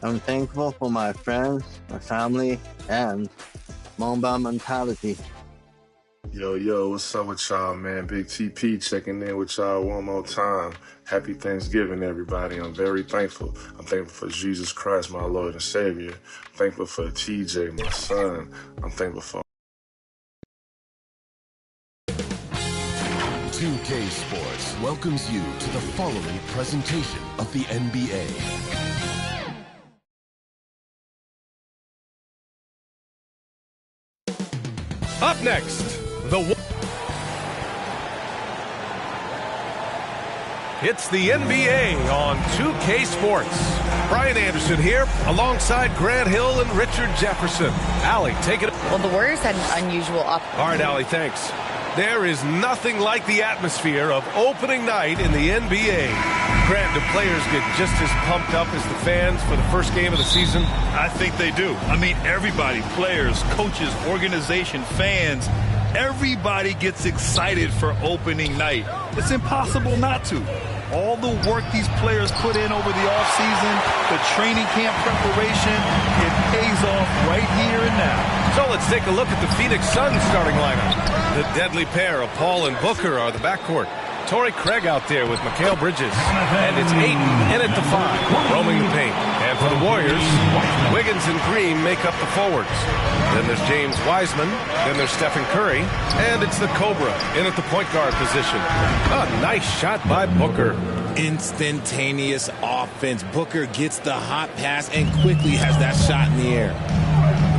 I'm thankful for my friends, my family, and Mamba mentality. Yo, what's up with y'all, man? Big TP checking in with y'all one more time. Happy Thanksgiving, everybody. I'm very thankful. I'm thankful for Jesus Christ, my Lord and Savior. I'm thankful for TJ, my son. I'm thankful for 2K Sports welcomes you to the following presentation of the NBA. Up next, it's the NBA on 2K Sports. Brian Anderson here, alongside Grant Hill and Richard Jefferson. Allie, take it. Well, the Warriors had an unusual All right, Allie, thanks. There is nothing like the atmosphere of opening night in the NBA. Grant, do players get just as pumped up as the fans for the first game of the season? I think they do. I mean, everybody, players, coaches, organization, fans, everybody gets excited for opening night. It's impossible not to. All the work these players put in over the offseason, the training camp preparation, it pays off right here and now. So let's take a look at the Phoenix Suns starting lineup. The deadly pair of Paul and Booker are the backcourt. Torrey Craig out there with Mikal Bridges. And it's Ayton in at the 5, roaming the paint. And for the Warriors, Wiggins and Green make up the forwards. Then there's James Wiseman. Then there's Stephen Curry. And it's the Cobra in at the point guard position. A nice shot by Booker. Instantaneous offense. Booker gets the hot pass and quickly has that shot in the air.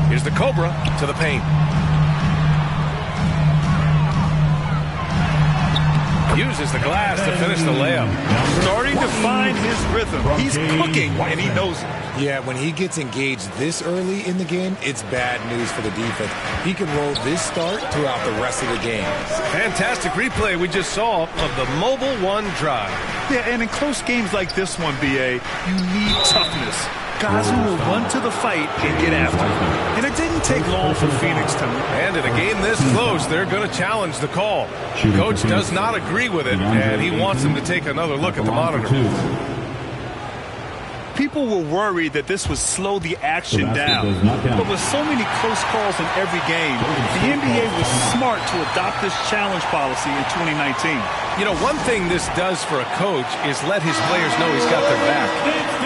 Here's the Cobra to the paint. Uses the glass to finish the layup. Starting to find his rhythm. He's cooking, and he knows it. Yeah, when he gets engaged this early in the game, it's bad news for the defense. He can roll this start throughout the rest of the game. Fantastic replay we just saw of the Mobile One drive. Yeah, and in close games like this one, BA, you need toughness. Guys who will run to the fight and get after it. And it didn't take long for Phoenix to... And in a game this close, they're going to challenge the call. Coach does not agree with it, and he wants them to take another look at the monitor. People were worried that this would slow the action down. But with so many close calls in every game, the NBA was smart to adopt this challenge policy in 2019. You know, one thing this does for a coach is let his players know he's got their back.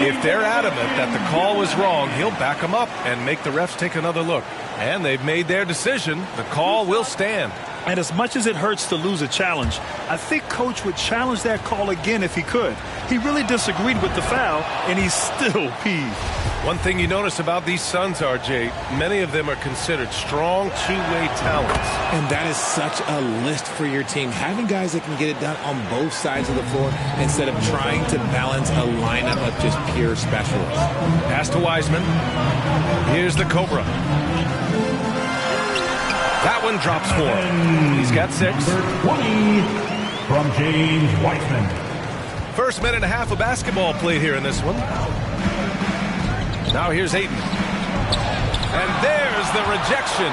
If they're adamant that the call was wrong, he'll back them up and make the refs take another look. And they've made their decision. The call will stand. And as much as it hurts to lose a challenge, I think Coach would challenge that call again if he could. He really disagreed with the foul, and he's still peeved. One thing you notice about these Suns, RJ, many of them are considered strong two-way talents. And that is such a list for your team. Having guys that can get it done on both sides of the floor instead of trying to balance a lineup of just pure specialists. Pass to Wiseman. Here's the Cobra. That one drops 4. He's got 6. Number 20 from James Wiseman. First minute and a half of basketball played here in this one. Now here's Ayton. And there's the rejection.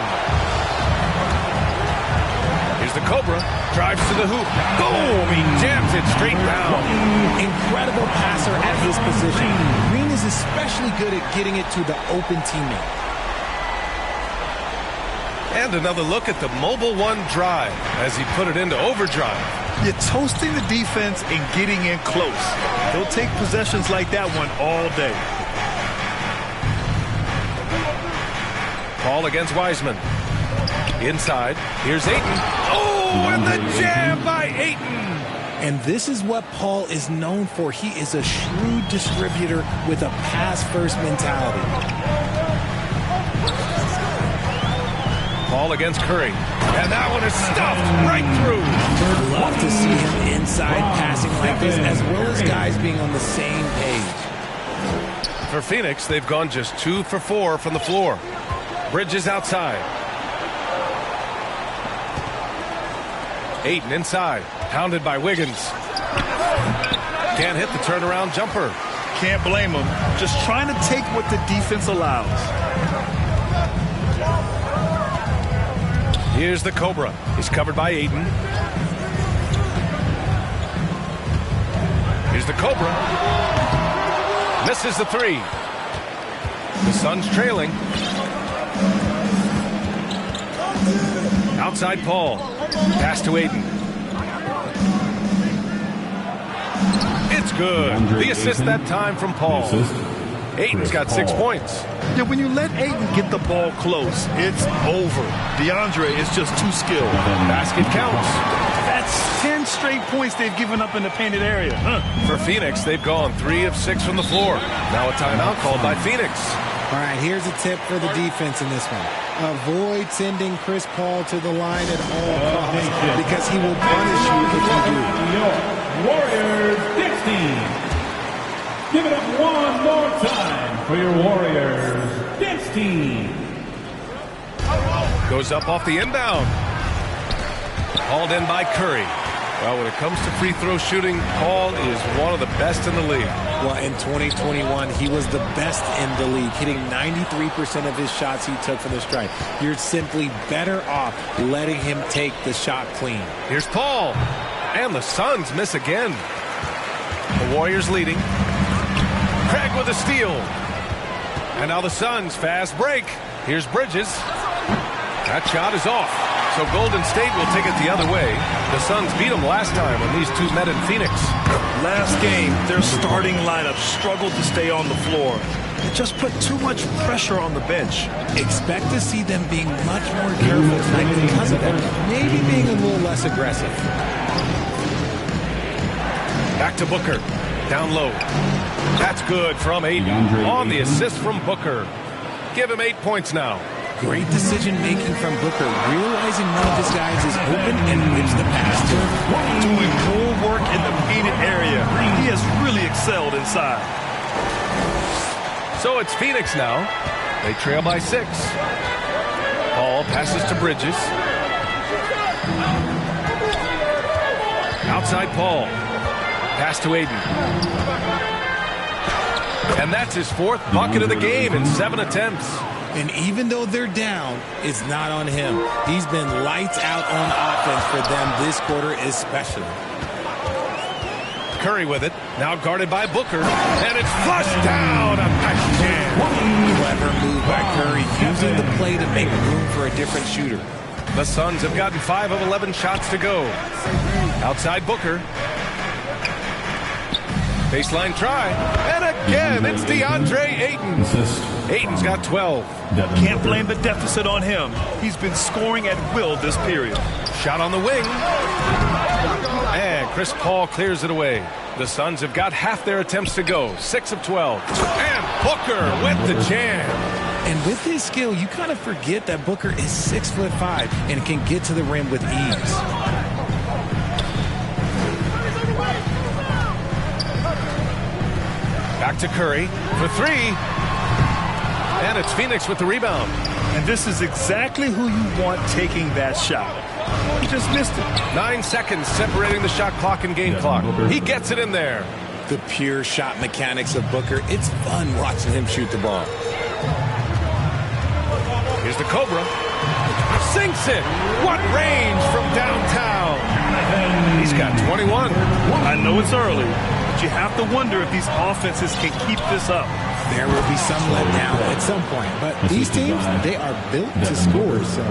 Here's the Cobra. Drives to the hoop. Boom! He jams it straight down. Incredible passer at his position. Green is especially good at getting it to the open teammate. And another look at the Mobile One drive as he put it into overdrive. You're toasting the defense and getting in close. They'll take possessions like that one all day. Paul against Wiseman. Inside. Here's Ayton. Oh, and the jam by Ayton. And this is what Paul is known for. He is a shrewd distributor with a pass-first mentality. Paul against Curry. And that one is stuffed right through. Love to see him inside passing like this, as well as guys being on the same page. For Phoenix, they've gone just 2 for 4 from the floor. Bridges outside. Ayton inside. Pounded by Wiggins. Can't hit the turnaround jumper. Can't blame him. Just trying to take what the defense allows. Here's the Cobra. He's covered by Ayton. Here's the Cobra. Misses the 3. The Suns trailing. Outside Paul. Pass to Ayton. It's good. The assist that time from Paul. Ayton's got 6 points. Yeah, when you let Ayton get the ball close, it's over. DeAndre is just too skilled. Basket counts. That's 10 straight points they've given up in the painted area. For Phoenix, they've gone 3 of 6 from the floor. Now a timeout called by Phoenix. All right, here's a tip for the defense in this one. Avoid sending Chris Paul to the line at all costs because he will punish you if you do. New York Warriors 16. Give it up one more time for your Warriors 16. Goes up off the inbound. Hauled in by Curry. Well, when it comes to free throw shooting, Paul is one of the best in the league. Well, in 2021, he was the best in the league, hitting 93% of his shots he took from the stripe. You're simply better off letting him take the shot clean. Here's Paul. And the Suns miss again. The Warriors leading. Craig with a steal. And now the Suns fast break. Here's Bridges. That shot is off. So Golden State will take it the other way. The Suns beat them last time when these two met in Phoenix. Last game, their starting lineup struggled to stay on the floor. It just put too much pressure on the bench. Expect to see them being much more careful tonight because of that. Maybe being a little less aggressive. Back to Booker. Down low. That's good from Ayton. On the assist from Booker. Give him 8 points now. Great decision-making from Booker, realizing one of his guys is open and whips the pass to him. Doing more work in the painted area. He has really excelled inside. So it's Phoenix now. They trail by 6. Paul passes to Bridges. Outside Paul. Pass to Ayton. And that's his 4th bucket of the game in 7 attempts. And even though they're down, it's not on him. He's been lights out on offense for them this quarter especially. Curry with it. Now guarded by Booker. And it's flushed down. A nice jam. Clever move by Curry, using the play to make room for a different shooter. The Suns have gotten 5 of 11 shots to go. Outside Booker. Baseline try. And again, it's DeAndre Ayton. Ayton's got 12. Can't blame the deficit on him. He's been scoring at will this period. Shot on the wing. And Chris Paul clears it away. The Suns have got half their attempts to go. 6 of 12. And Booker with the jam. And with his skill, you kind of forget that Booker is 6'5" and can get to the rim with ease. Back to Curry for 3. And it's Phoenix with the rebound. And this is exactly who you want taking that shot. He just missed it. 9 seconds separating the shot clock and game clock. He gets it in there. The pure shot mechanics of Booker. It's fun watching him shoot the ball. Here's the Cobra. Sinks it. What range from downtown. He's got 21. I know it's early, but you have to wonder if these offenses can keep this up. There will be some letdown at some point, but these teams, they are built to score, so.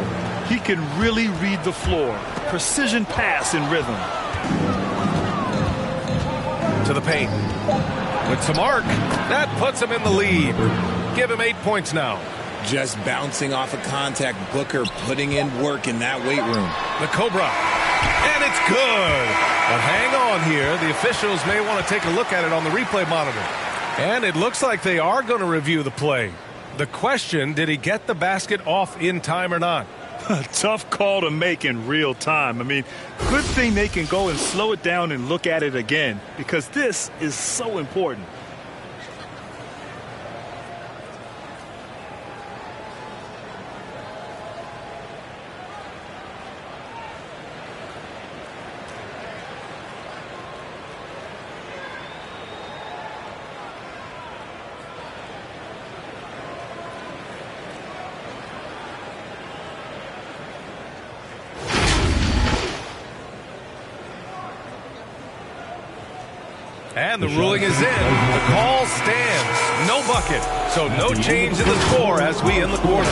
He can really read the floor. Precision pass in rhythm. To the paint. With some arc. That puts him in the lead. Give him 8 points now. Just bouncing off of contact, Booker putting in work in that weight room. The Cobra. And it's good. But hang on here. The officials may want to take a look at it on the replay monitor. And it looks like they are going to review the play. The question, did he get the basket off in time or not? Tough call to make in real time. I mean, good thing they can go and slow it down and look at it again, because this is so important. And the ruling is in. The call stands. no bucket. So no change in the score as we end the quarter.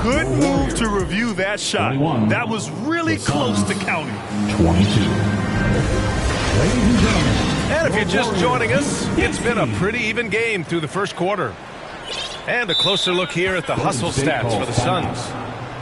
Good move to review that shot. That was really close to counting. 22. Ladies and gentlemen. And if you're just joining us, it's been a pretty even game through the first quarter. And a closer look here at the hustle stats for the Suns.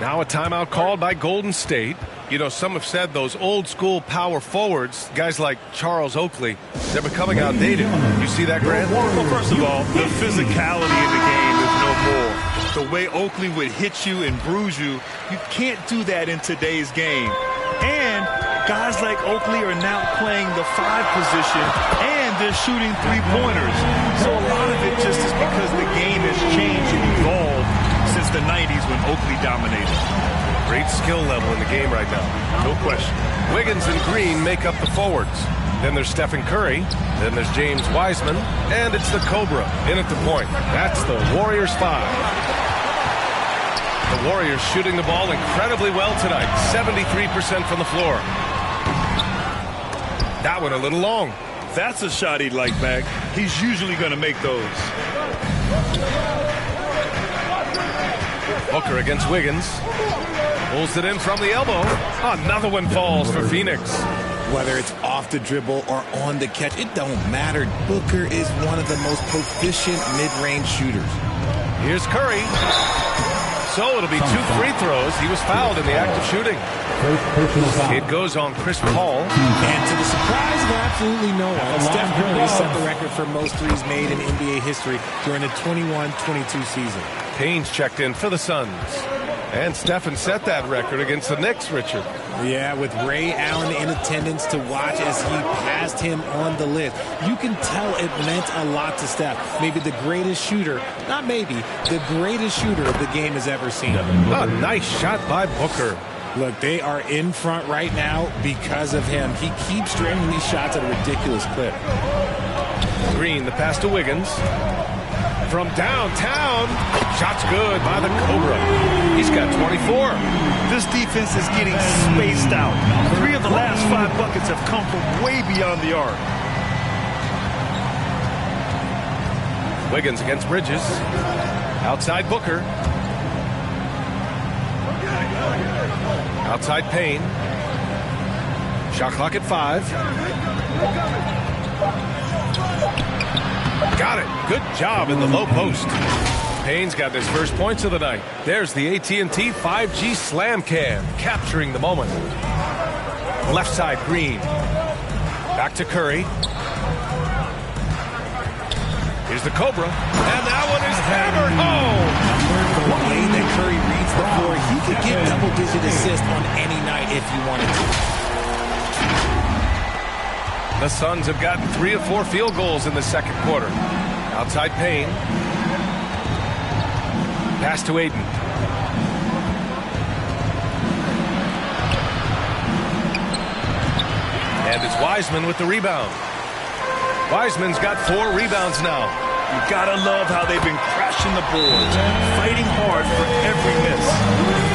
Now a timeout called by Golden State. You know, some have said those old school power forwards, guys like Charles Oakley, they're becoming outdated. You see that, Grant? Well, first of all, the physicality in the game is no more. The way Oakley would hit you and bruise you, you can't do that in today's game. And guys like Oakley are now playing the 5 position, and they're shooting 3-pointers. So a lot of it just is because the game has changed and evolved since the 90s when Oakley dominated. Great skill level in the game right now. No question. Wiggins and Green make up the forwards. Then there's Stephen Curry. Then there's James Wiseman. And it's the Cobra in at the point. That's the Warriors 5. The Warriors shooting the ball incredibly well tonight. 73% from the floor. That one a little long. That's a shot he'd like back. He's usually going to make those. Booker against Wiggins. Pulls it in from the elbow. Another one falls for Phoenix. Whether it's off the dribble or on the catch, it don't matter. Booker is one of the most proficient mid-range shooters. Here's Curry. So it'll be 2 free throws. He was fouled in the act of shooting. It goes on Chris Paul. And to the surprise of absolutely no one, Steph Curry set the record for most threes made in NBA history during the 21-22 season. Payne's checked in for the Suns. And Stephen set that record against the Knicks, Richard. Yeah, with Ray Allen in attendance to watch as he passed him on the list. You can tell it meant a lot to Steph. Maybe the greatest shooter, not maybe, the greatest shooter the game has ever seen. A nice shot by Booker. Look, they are in front right now because of him. He keeps draining these shots at a ridiculous clip. Green, the pass to Wiggins. From downtown, shot's good by the Cobra. He's got 24. This defense is getting spaced out. 3 of the last 5 buckets have come from way beyond the arc. Wiggins against Bridges. Outside Booker. Outside Payne. Shot clock at 5. Got it. Good job in the low post. Payne's got his first points of the night. There's the AT&T 5G Slam Cam, capturing the moment. Left side, Green. Back to Curry. Here's the Cobra. And that one is hammered home. The way that Curry reads the floor, he could get double-digit assists on any night if he wanted to. The Suns have gotten 3 of 4 field goals in the second quarter. Outside Payne. Pass to Aiden. And it's Wiseman with the rebound. Wiseman's got 4 rebounds now. You gotta love how they've been crashing the boards, fighting hard for every miss.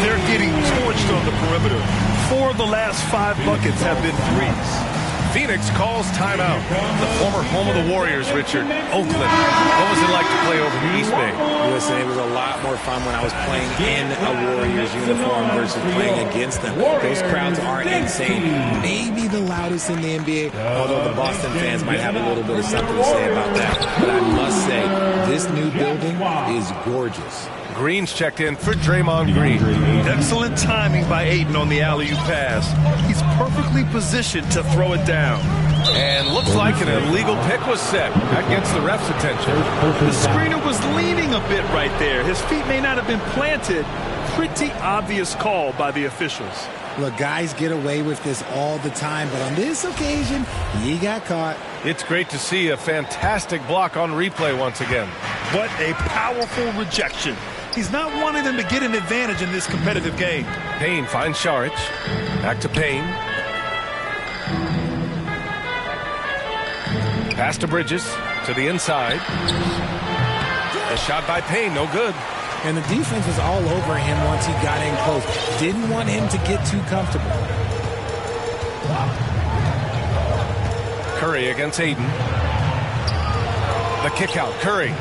They're getting torched on the perimeter. 4 of the last 5 buckets have been threes. Phoenix calls timeout. The former home of the Warriors, Richard, Oakland. What was it like to play over the East Bay? Listen, it was a lot more fun when I was playing in a Warriors uniform versus playing against them. Those crowds are insane. Maybe the loudest in the NBA, although the Boston fans might have a little bit of something to say about that. But I must say, this new building is gorgeous. Green's checked in for Draymond Green. Excellent timing by Aiden on the alley-oop pass. He's perfectly positioned to throw it down. And looks like an illegal pick was set. That gets the ref's attention. The screener was leaning a bit right there. His feet may not have been planted. Pretty obvious call by the officials. Look, guys get away with this all the time, but on this occasion, he got caught. It's great to see a fantastic block on replay once again. What a powerful rejection. He's not wanting them to get an advantage in this competitive game. Payne finds Šarić. Back to Payne. Pass to Bridges. To the inside. A shot by Payne, no good. And the defense was all over him once he got in close. Didn't want him to get too comfortable. Curry against Aiden. The kick out, Curry.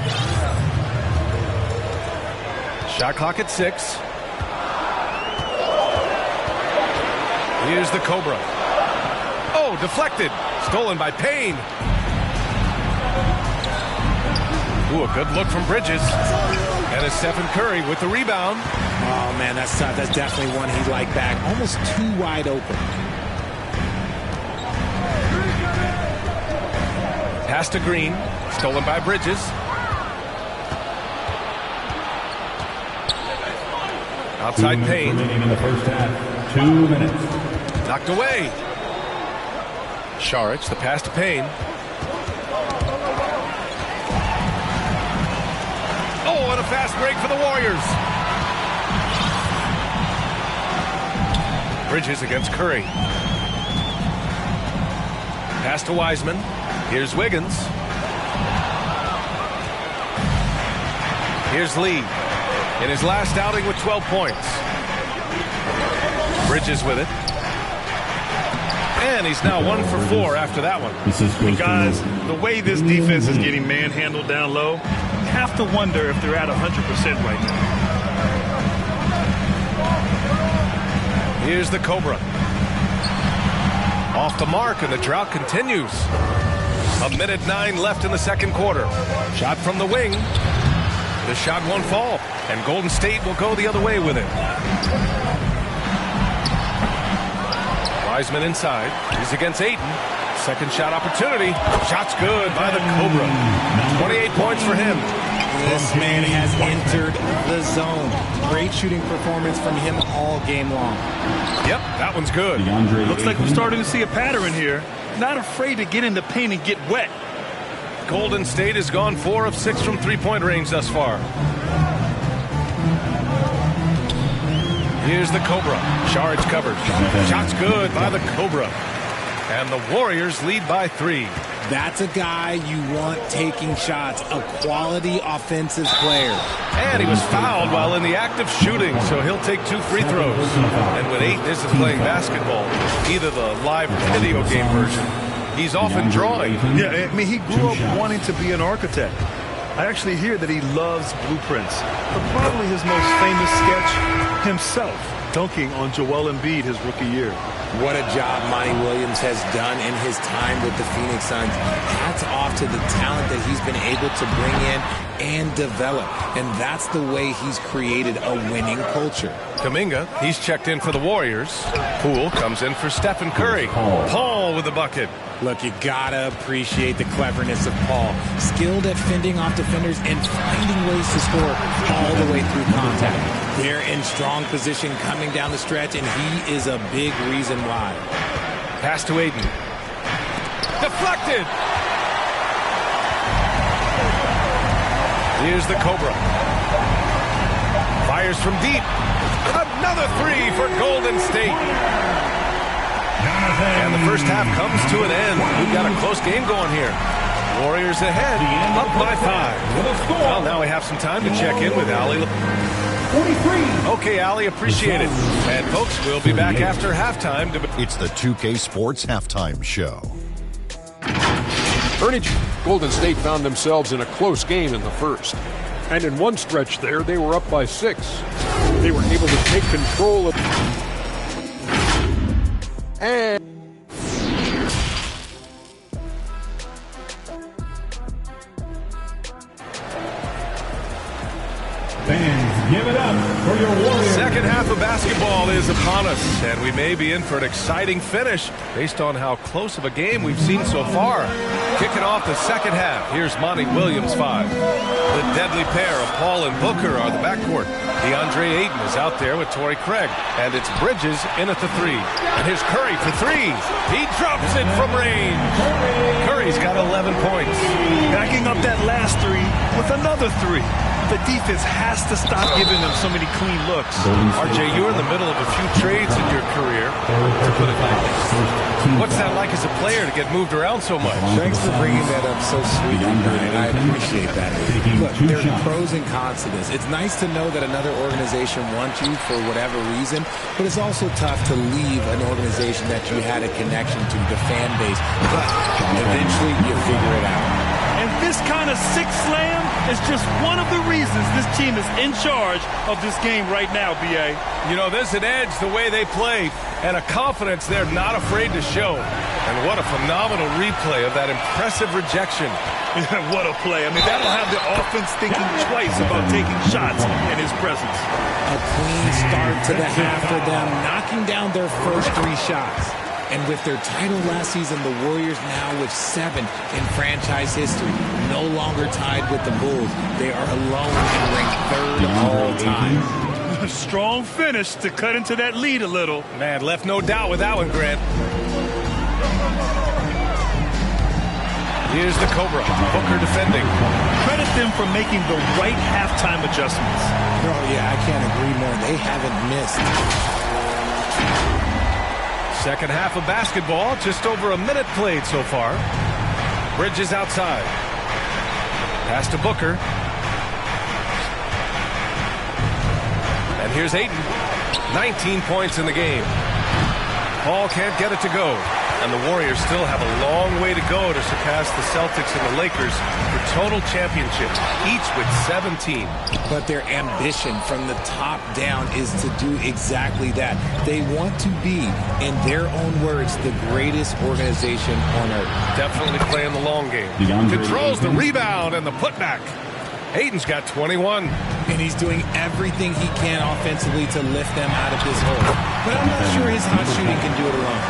Shot clock at 6. Here's the Cobra. Oh, deflected. Stolen by Payne. Ooh, a good look from Bridges. And it's Stephen Curry with the rebound. Oh, man, that's tough. That's definitely one he'd like back. Almost too wide open. Pass to Green. Stolen by Bridges. Outside Payne. In the first half, 2 minutes. Knocked away. Saric, the pass to Payne. Oh, and a fast break for the Warriors. Bridges against Curry. Pass to Wiseman. Here's Wiggins. Here's Lee in his last outing with 12 points. Bridges with it. And he's now 1 for 4 after that one. Guys, the way this defense is getting manhandled down low, you have to wonder if they're at 100% right now. Here's the Cobra. Off the mark, and the drought continues. 1:09 left in the second quarter. Shot from the wing. The shot won't fall, and Golden State will go the other way with it. Wiseman inside. He's against Ayton. Second shot opportunity. Shot's good by the Cobra. 28 points for him. This man has entered the zone. Great shooting performance from him all game long. Yep, that one's good. Looks like we're starting to see a pattern here. Not afraid to get in the paint and get wet. Golden State has gone 4 of 6 from three-point range thus far. Here's the Cobra. Saric covered. Shot's good by the Cobra. And the Warriors lead by 3. That's a guy you want taking shots, a quality offensive player. And he was fouled while in the act of shooting, so he'll take 2 free throws. And when Ayton isn't playing basketball, either the live video game version, he's often drawing. Yeah, I mean, he grew up wanting to be an architect. I actually hear that he loves blueprints. But probably his most famous sketch, himself dunking on Joel Embiid his rookie year. What a job Monty Williams has done in his time with the Phoenix Suns. Hats off to the talent that he's been able to bring in and develop. And that's the way he's created a winning culture. Kuminga, he's checked in for the Warriors. Poole comes in for Stephen Curry. Paul with the bucket. Look, you gotta appreciate the cleverness of Paul. Skilled at fending off defenders and finding ways to score all the way through contact. They're in strong position coming down the stretch, and he is a big reason why. Pass to Ayton. Deflected! Here's the Cobra. Fires from deep. Another 3 for Golden State. And the first half comes to an end. We've got a close game going here. Warriors ahead, up by 5. Well, now we have some time to check in with Allie. Okay, Allie, appreciate it. And folks, we'll be back after halftime. It's the 2K Sports Halftime Show. Ernie, Golden State found themselves in a close game in the first. And in one stretch there, they were up by 6. They were able to take control of... And... Fans, give it up for your Warriors. Second half of basketball is upon us, and we may be in for an exciting finish based on how close of a game we've seen so far. Kicking off the second half, here's Monty Williams 5. The deadly pair of Paul and Booker are the backcourt. DeAndre Ayton is out there with Torrey Craig, and it's Bridges in at the 3. And here's Curry for 3. He drops it from range. Curry's got 11 points. Backing up that last 3 with another 3. The defense has to stop giving them so many clean looks. RJ, you're in the middle of a few trades in your career, to put it lightly. What's that like as a player to get moved around so much? Thanks for bringing that up so sweetly, Brian. I appreciate that. Look, there are pros and cons to this. It's nice to know that another organization wants you for whatever reason, but it's also tough to leave an organization that you had a connection to, the fan base. But eventually you figure it out. And this kind of six slam is just one of the reasons this team is in charge of this game right now, B.A. You know, there's an edge the way they play and a confidence they're not afraid to show. And what a phenomenal replay of that impressive rejection. What a play. I mean, that'll have the offense thinking twice about taking shots in his presence. A clean start to the half for them, knocking down their first 3 shots. And with their title last season, the Warriors now with 7 in franchise history. No longer tied with the Bulls. They are alone and ranked 3rd all time. Strong finish to cut into that lead a little. Man, left no doubt with that one, Grant. Here's the Cobra. Booker defending. Credit them for making the right halftime adjustments. Oh, yeah, I can't agree more. They haven't missed. Second half of basketball, just over a minute played so far. Bridges outside. Pass to Booker. And here's Ayton. 19 points in the game. Paul can't get it to go. And the Warriors still have a long way to go to surpass the Celtics and the Lakers for total championship, each with 17. But their ambition from the top down is to do exactly that. They want to be, in their own words, the greatest organization on earth. Definitely playing the long game. Controls the rebound and the putback. Ayton's got 21. And he's doing everything he can offensively to lift them out of this hole. But I'm not sure his hot shooting can do it alone.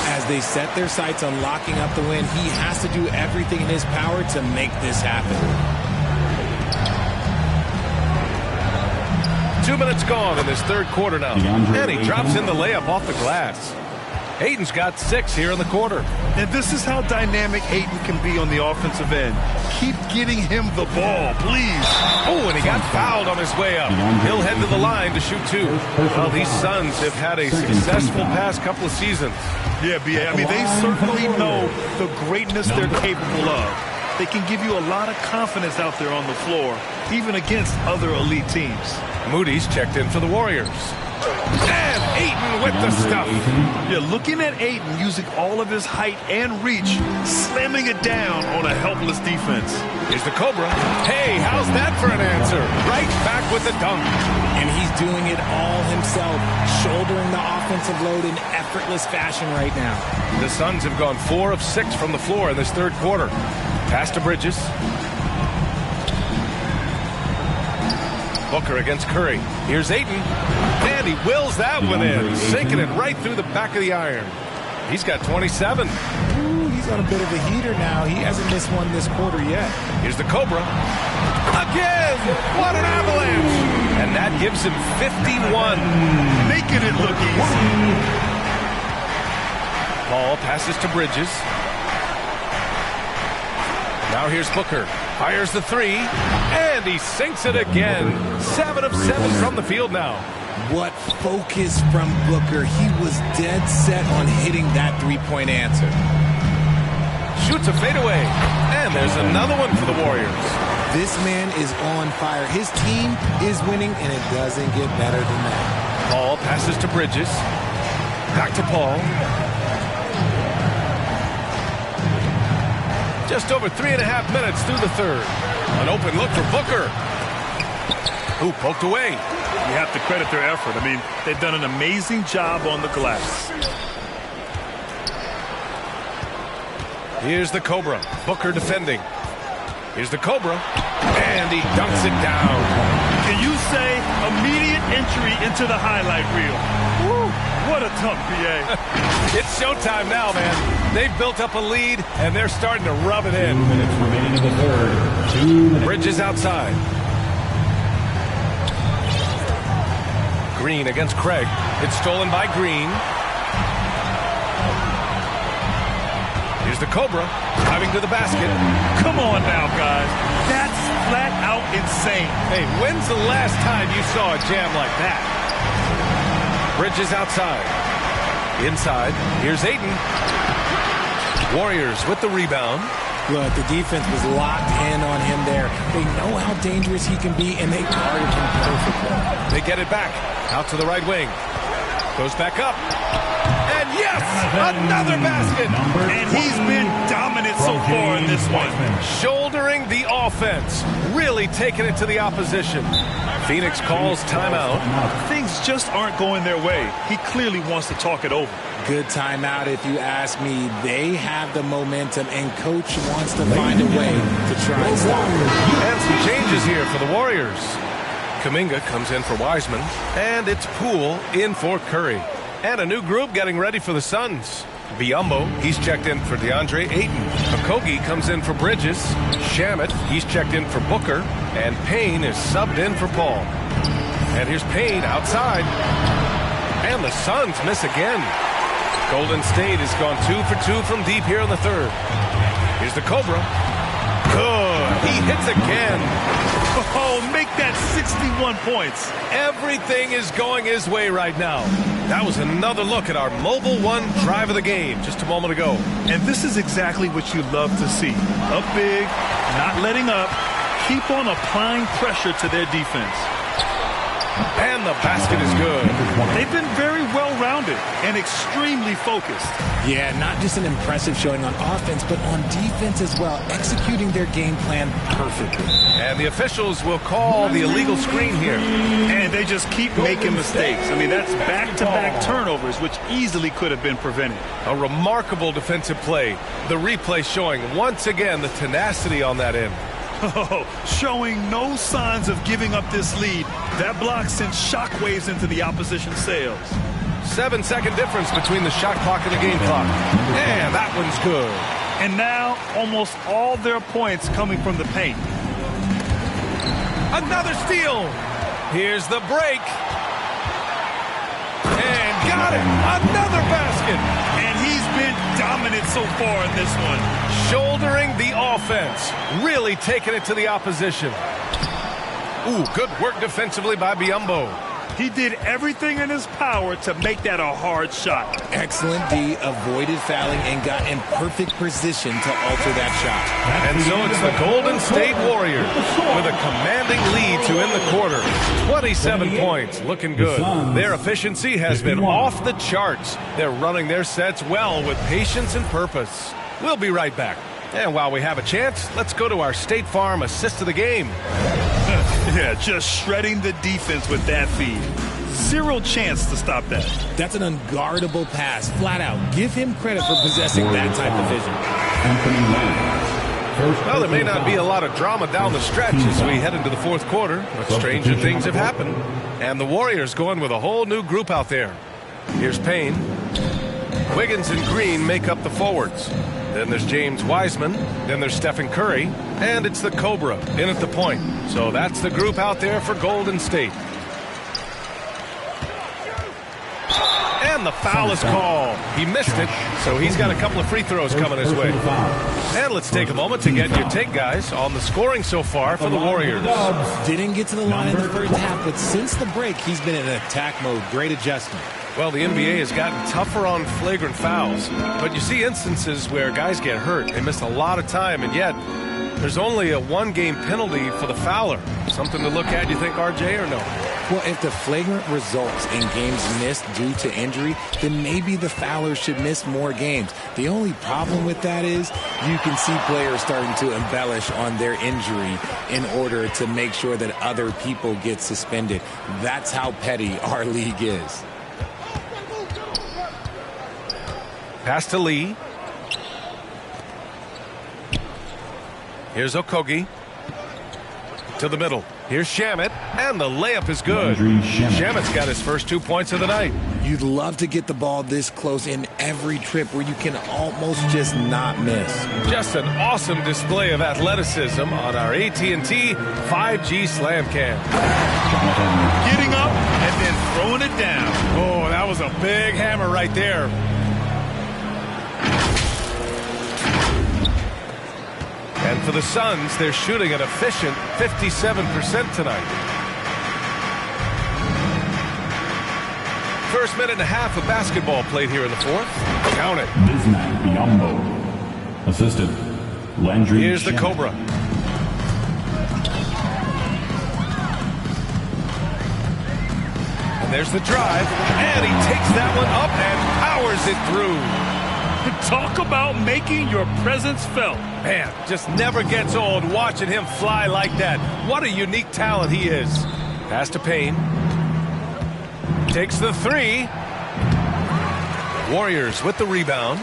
As they set their sights on locking up the win, he has to do everything in his power to make this happen. 2 minutes gone in this third quarter now. And he drops in the layup off the glass. Ayton's got 6 here in the quarter. And this is how dynamic Ayton can be on the offensive end. Keep getting him the ball, please. Oh, and he got fouled on his way up. He'll head to the line to shoot 2. Well, these Suns have had a successful past couple of seasons. Yeah, B.A. I mean, they certainly know the greatness they're capable of. They can give you a lot of confidence out there on the floor, even against other elite teams. Moody's checked in for the Warriors. And Ayton with the stuff. Yeah, looking at Ayton using all of his height and reach, slamming it down on a helpless defense. Here's the Cobra. Hey, how's that for an answer? Right back with the dunk. And he's doing it all himself, shouldering the offensive load in effortless fashion right now. The Suns have gone 4 of 6 from the floor in this third quarter. Pass to Bridges. Booker against Curry. Here's Ayton. And he wills that one in, sinking it right through the back of the iron. He's got 27. Ooh, he's on a bit of a heater now. He hasn't missed one this quarter yet. Here's the Cobra. Again! What an avalanche! And that gives him 51. Making it look easy. Paul passes to Bridges. Now here's Booker. Fires the 3. And he sinks it again. 7 of 7 from the field now. What focus from Booker. He was dead set on hitting that three-point answer. Shoots a fadeaway. And there's another one for the Warriors. This man is on fire. His team is winning, and it doesn't get better than that. Paul passes to Bridges. Back to Paul. Just over 3.5 minutes through the third. An open look for Booker. Who poked away. You have to credit their effort. I mean, they've done an amazing job on the glass. Here's the Cobra. Booker defending. Here's the Cobra. And he dunks it down. Can you say immediate entry into the highlight reel? Woo, what a dunk, B.A. It's showtime now, man. They've built up a lead, and they're starting to rub it in. 2 minutes remaining in the third. 2 minutes. Bridges outside. Green against Craig. It's stolen by Green. Here's the Cobra. Driving to the basket. Come on now, guys. That's flat out insane. Hey, when's the last time you saw a jam like that? Bridges outside. Inside. Here's Ayton. Warriors with the rebound. Look, the defense was locked in on him there. They know how dangerous he can be, and they guarded him perfectly. They get it back. Out to the right wing. Goes back up. And yes, another basket. And he's been dominant so far in this one. Shouldering the offense. Really taking it to the opposition. Phoenix calls timeout. Things just aren't going their way. He clearly wants to talk it over. Good timeout if you ask me. They have the momentum, and Coach wants to find a way to try and stop it. And some changes here for the Warriors. Kuminga comes in for Wiseman, and it's Poole in for Curry. And a new group getting ready for the Suns. Biyombo, he's checked in for DeAndre Ayton. Okogie comes in for Bridges. Shamet, he's checked in for Booker. And Payne is subbed in for Paul. And here's Payne outside. And the Suns miss again. Golden State has gone 2 for 2 from deep here in the third. Here's the Cobra. Good. He hits again. Oh, make that 61 points. Everything is going his way right now. That was another look at our Mobile One drive of the game just a moment ago. And this is exactly what you love to see. Up big, not letting up, keep on applying pressure to their defense. And the basket is good. They've been very well-rounded and extremely focused. Yeah, not just an impressive showing on offense, but on defense as well, executing their game plan perfectly. And the officials will call the illegal screen here. And they just keep making mistakes. I mean, that's back-to-back turnovers, which easily could have been prevented. A remarkable defensive play. The replay showing once again the tenacity on that end. Oh, showing no signs of giving up this lead. That block sends shockwaves into the opposition sails. 7-second difference between the shot clock and the game clock. And that one's good. And now almost all their points coming from the paint. Another steal. Here's the break. And got it. Another basket. And he's been dominant so far in this one. Shouldering the offense. Really taking it to the opposition. Ooh, good work defensively by Biyombo. He did everything in his power to make that a hard shot. Excellent D, avoided fouling and got in perfect position to alter that shot. And so it's the Golden State Warriors with a commanding lead to end the quarter. 27 points, looking good. Their efficiency has been off the charts. They're running their sets well with patience and purpose. We'll be right back. And while we have a chance, let's go to our State Farm assist of the game. Yeah, just shredding the defense with that feed. Zero chance to stop that. That's an unguardable pass, flat out. Give him credit for possessing that type of vision. Well, there may not be a lot of drama down the stretch as we head into the fourth quarter, but stranger things have happened. And the Warriors going with a whole new group out there. Here's Payne. Wiggins and Green make up the forwards. Then there's James Wiseman. Then there's Stephen Curry. And it's the Cobra in at the point. So that's the group out there for Golden State. And the foul is called. He missed it, so he's got a couple of free throws coming his way. And let's take a moment to get your take, guys, on the scoring so far for the Warriors. Didn't get to the line in the first half, but since the break, he's been in attack mode. Great adjustment. Well, the NBA has gotten tougher on flagrant fouls, but you see instances where guys get hurt. They miss a lot of time, and yet there's only a one-game penalty for the fouler. Something to look at, you think, RJ, or no? Well, if the flagrant results in games missed due to injury, then maybe the fouler should miss more games. The only problem with that is you can see players starting to embellish on their injury in order to make sure that other people get suspended. That's how petty our league is. Pass to Lee. Here's Okogie. To the middle. Here's Shamet. And the layup is good. Shamet's got his first 2 points of the night. You'd love to get the ball this close in every trip where you can almost just not miss. Just an awesome display of athleticism on our AT&T 5G Slam Cam. Getting up and then throwing it down. Oh, that was a big hammer right there. And for the Suns, they're shooting an efficient 57% tonight. First minute and a half of basketball played here in the fourth. Count it. Bismack Biyombo. Assistant, Landry. Here's the Cobra. There's the drive, and he takes that one up and powers it through. Talk about making your presence felt. Man, just never gets old watching him fly like that. What a unique talent he is. Pass to Payne. Takes the three. Warriors with the rebound.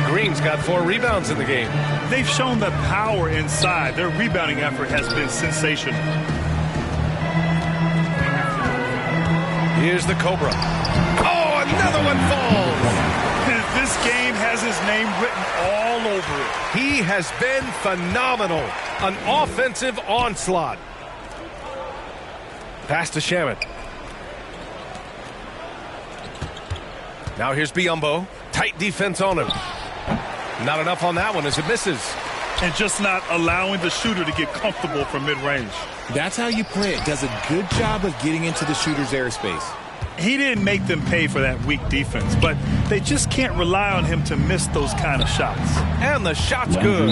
Green's got 4 rebounds in the game. They've shown the power inside. Their rebounding effort has been sensational. Here's the Cobra. Oh, another one falls. This game has his name written all over it. He has been phenomenal. An offensive onslaught. Pass to Shamet. Now here's Biyombo. Tight defense on him. Not enough on that one as it misses. And just not allowing the shooter to get comfortable from mid-range. That's how you play it. Does a good job of getting into the shooter's airspace. He didn't make them pay for that weak defense, but they just can't rely on him to miss those kind of shots. And the shot's good.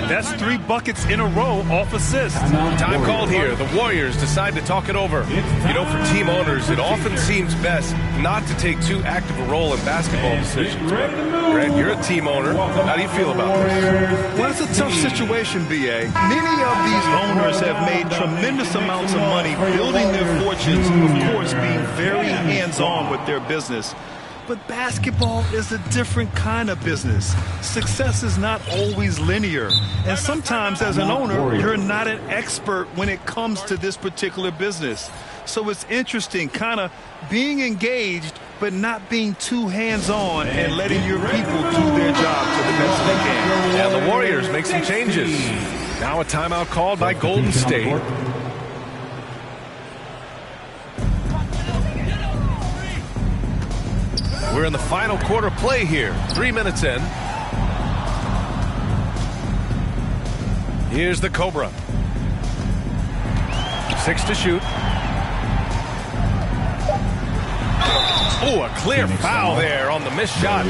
That's 3 buckets in a row off assist. Time called here. The Warriors decide to talk it over. You know, for team owners, it often seems best not to take too active a role in basketball decisions. But, Grant, you're a team owner. How do you feel about this? Well, it's a tough situation, B.A. Many of these owners have made tremendous amounts of money building their fortunes, of course, being very hands-on with their business. But basketball is a different kind of business. Success is not always linear. And sometimes as an owner, you're not an expert when it comes to this particular business. So it's interesting kind of being engaged but not being too hands-on and letting your people do their job to the best they can. And the Warriors make some changes. Now a timeout called by Golden State. We're in the final quarter play here. 3 minutes in. Here's the Cobra. 6 to shoot. Oh, a clear foul there on the missed shot.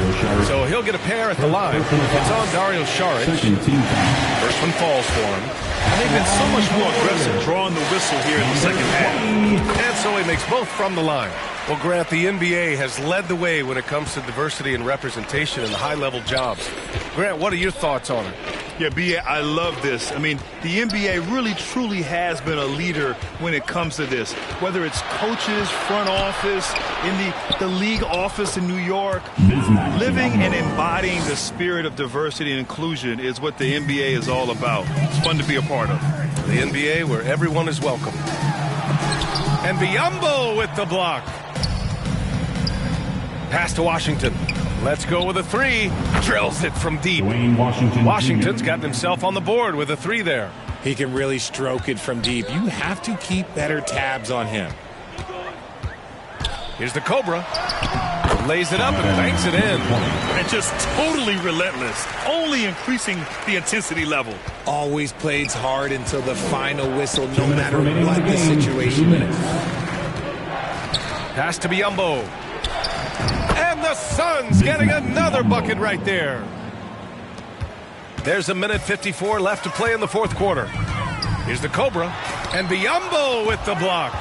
So he'll get a pair at the line. It's on Dario Saric. First one falls for him. And they've been so much more aggressive drawing the whistle here in the second half. And so he makes both from the line. Well, Grant, the NBA has led the way when it comes to diversity and representation in the high-level jobs. Grant, what are your thoughts on it? Yeah, B.A., I love this. I mean, the NBA really, truly has been a leader when it comes to this. Whether it's coaches, front office, in the league office in New York, living and embodying the spirit of diversity and inclusion is what the NBA is all about. It's fun to be a part of. The NBA where everyone is welcome. And Biyombo with the block. Pass to Washington. Let's go with a 3. Drills it from deep. Washington's gotten himself on the board with a 3 there. He can really stroke it from deep. You have to keep better tabs on him. Here's the Cobra. Lays it up and banks it in. And just totally relentless. Only increasing the intensity level. Always plays hard until the final whistle, no matter what the situation is. Pass to Biyombo. And the Suns getting another bucket right there. There's a minute 54 left to play in the fourth quarter. Here's the Cobra. And Biyombo with the block.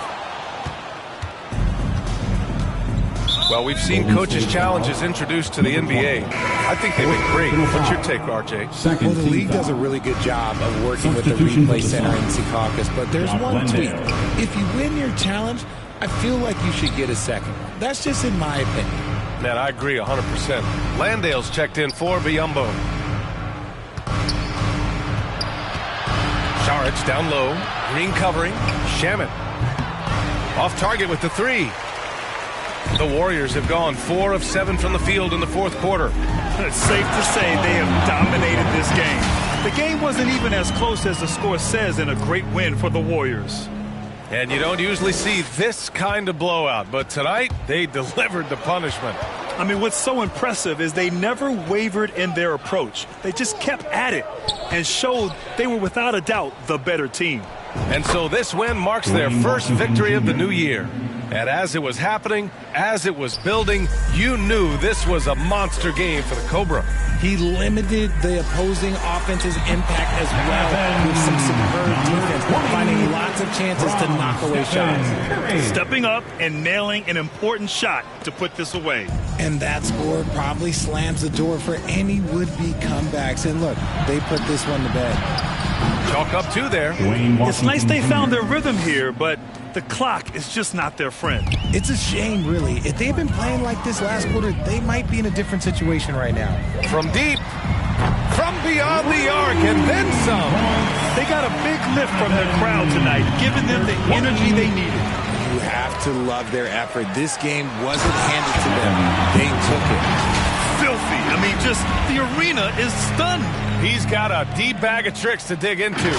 Well, we've seen coaches' challenges introduced to the NBA. I think they've been great. What's your take, RJ? Well, the league does a really good job of working with the replay center in Secaucus, but there's one tweak. If you win your challenge, I feel like you should get a second. That's just in my opinion. Man, I agree 100%. Landale's checked in for Biyombo. Saric down low. Green covering. Shamet. Off target with the 3. The Warriors have gone 4 of 7 from the field in the fourth quarter. It's safe to say they have dominated this game. The game wasn't even as close as the score says in a great win for the Warriors. And you don't usually see this kind of blowout, but tonight they delivered the punishment. I mean, what's so impressive is they never wavered in their approach. They just kept at it and showed they were without a doubt the better team. And so this win marks their first victory of the new year. And as it was happening, as it was building, you knew this was a monster game for the Cobra. He limited the opposing offense's impact as well with some superb defense, finding lots of chances to knock away shots. Stepping up and nailing an important shot to put this away. And that score probably slams the door for any would-be comebacks. And look, they put this one to bed. Chalk up 2 there. It's nice they found their rhythm here, but the clock is just not their friend. It's a shame, really. If they've been playing like this last quarter, they might be in a different situation right now. From deep, from beyond the arc, and then some. They got a big lift from their crowd tonight, giving them the energy they needed. You have to love their effort. This game wasn't handed to them. They took it. Filthy. I mean, just the arena is stunned. He's got a deep bag of tricks to dig into.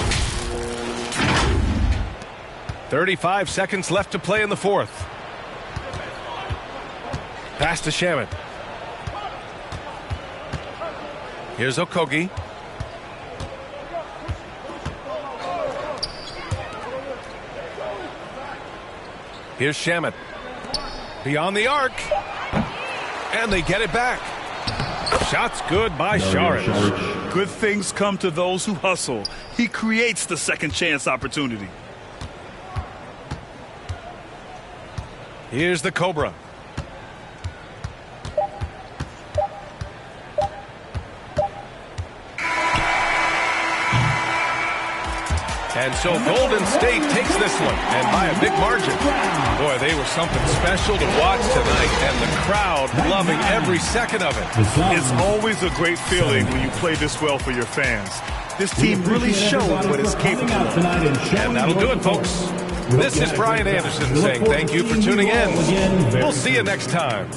35 seconds left to play in the 4th. Pass to Shamet. Here's Okogie. Here's Shamet. Beyond the arc. And they get it back. Shots good by Šarić. Good things come to those who hustle. He creates the second chance opportunity. Here's the Cobra. And so Golden State takes this one, and by a big margin. Boy, they were something special to watch tonight, and the crowd loving every second of it. It's always a great feeling when you play this well for your fans. This team really showed what it's capable of. And that'll do it, folks. This is Brian Anderson saying thank you for tuning in. We'll see you next time.